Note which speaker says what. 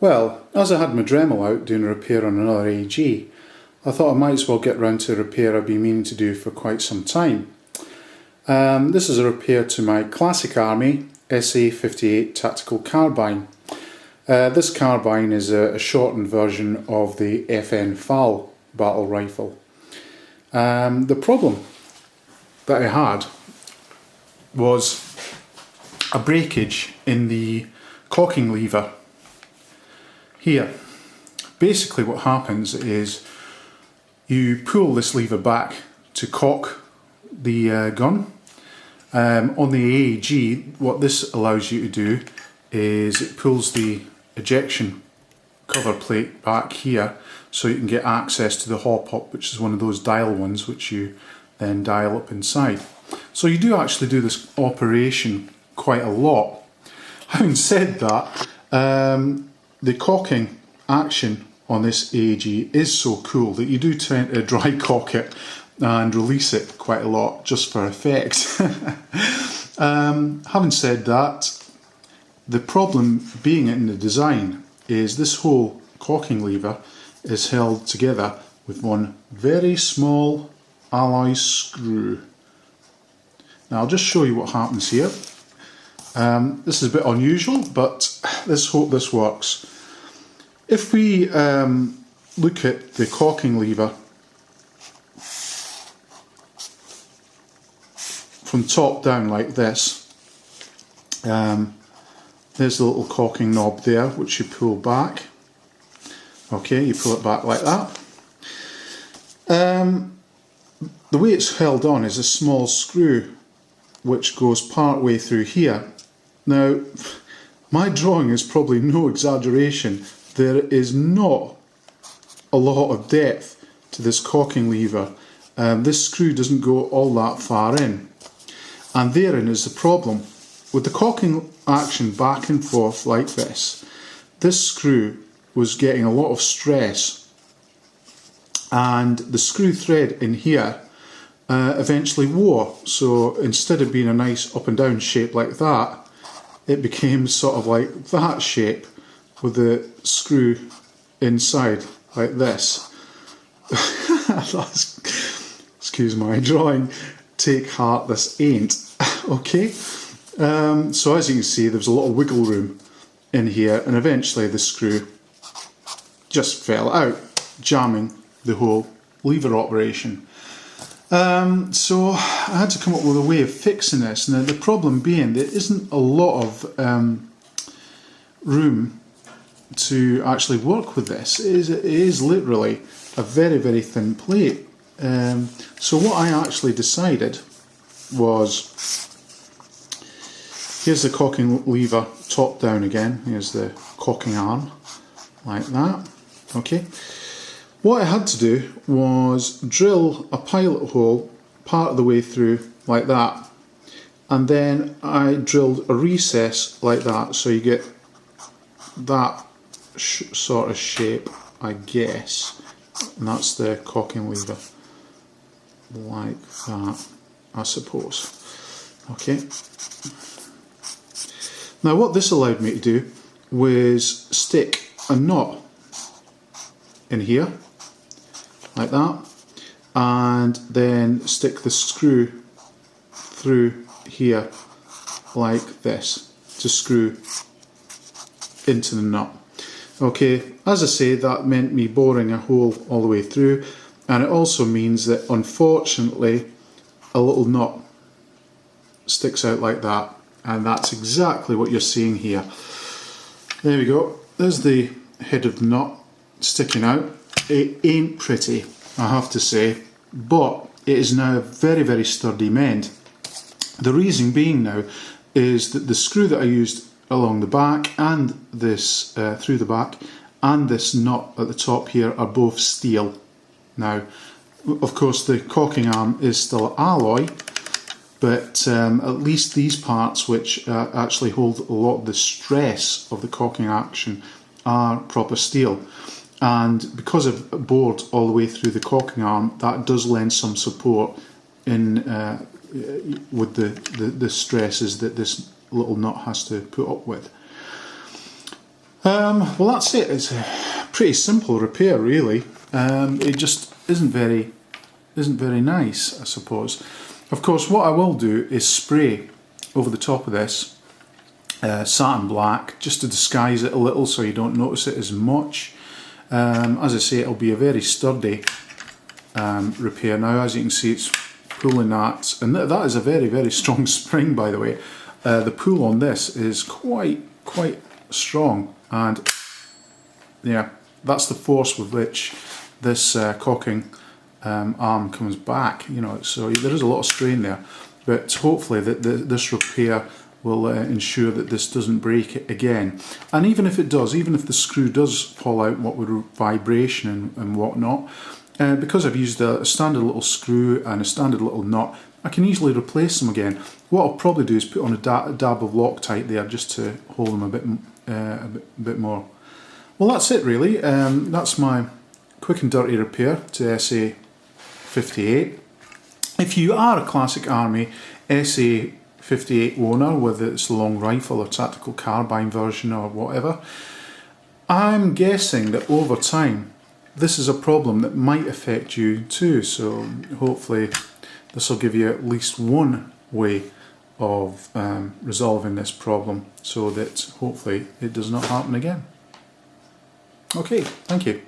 Speaker 1: Well, as I had my Dremel out doing a repair on another AG, I thought I might as well get round to a repair I've been meaning to do for quite some time. This is a repair to my Classic Army SA58 tactical carbine. This carbine is a shortened version of the FN FAL battle rifle. The problem that I had was a breakage in the cocking lever here. Basically what happens is you pull this lever back to cock the gun. On the AEG, what this allows you to do is it pulls the ejection cover plate back here so you can get access to the hop up, which is one of those dial ones which you then dial up inside. So you do actually do this operation quite a lot. Having said that, the cocking action on this AEG is so cool that you do tend to dry cock it and release it quite a lot just for effect. Having said that, the problem being in the design is this whole cocking lever is held together with one very small alloy screw. Now I'll just show you what happens here. This is a bit unusual, but let's hope this works. If we look at the cocking lever from top down like this, there's the little cocking knob there which you pull back. Okay, you pull it back like that. The way it's held on is a small screw which goes part way through here. Now, my drawing is probably no exaggeration. There is not a lot of depth to this cocking lever. This screw doesn't go all that far in. And therein is the problem. With the cocking action back and forth like this screw was getting a lot of stress, and the screw thread in here eventually wore. So instead of being a nice up and down shape like that, it became sort of like that shape with the screw inside like this. Excuse my drawing. Take heart, this ain't. Okay, so as you can see, there's a lot of wiggle room in here, and eventually the screw just fell out, jamming the whole lever operation. So I had to come up with a way of fixing this. Now the problem being there isn't a lot of room to actually work with this. It is literally a very, very thin plate. So what I actually decided was, here's the cocking lever top down again, here's the cocking arm like that. Okay, what I had to do was drill a pilot hole part of the way through like that, and then I drilled a recess like that, so you get that sort of shape, I guess, and that's the cocking lever like that, I suppose. Okay, now what this allowed me to do was stick a knot in here like that, and then stick the screw through here like this to screw into the nut. Okay, as I say, that meant me boring a hole all the way through, and it also means that unfortunately a little knot sticks out like that, and that's exactly what you're seeing here. There we go, there's the head of the knot sticking out. It ain't pretty, I have to say, but it is now a very, very sturdy mend. The reason being now is that the screw that I used along the back and this through the back and this nut at the top here are both steel. Now, of course, the cocking arm is still alloy, but at least these parts, which actually hold a lot of the stress of the cocking action, are proper steel. And because I've bored all the way through the cocking arm, that does lend some support in with the stresses that this little nut has to put up with. Well, that's it. It's a pretty simple repair, really. It just isn't very nice, I suppose. Of course, what I will do is spray over the top of this satin black, just to disguise it a little so you don't notice it as much. As I say, it'll be a very sturdy repair. Now, as you can see, it's pulling that, and that is a very strong spring, by the way. The pull on this is quite strong, and yeah, that's the force with which this cocking arm comes back. You know, so there is a lot of strain there, but hopefully this repair will ensure that this doesn't break it again. And even if it does, even if the screw does fall out, what with vibration and whatnot, because I've used a standard little screw and a standard little nut, I can easily replace them again. What I'll probably do is put on a dab of Loctite there just to hold them a bit more. Well, that's it really. That's my quick and dirty repair to SA58. If you are a classic army SA58 owner, whether it's the long rifle or tactical carbine version or whatever, I'm guessing that over time this is a problem that might affect you too, so hopefully this will give you at least one way of resolving this problem so that hopefully it does not happen again. Okay, thank you.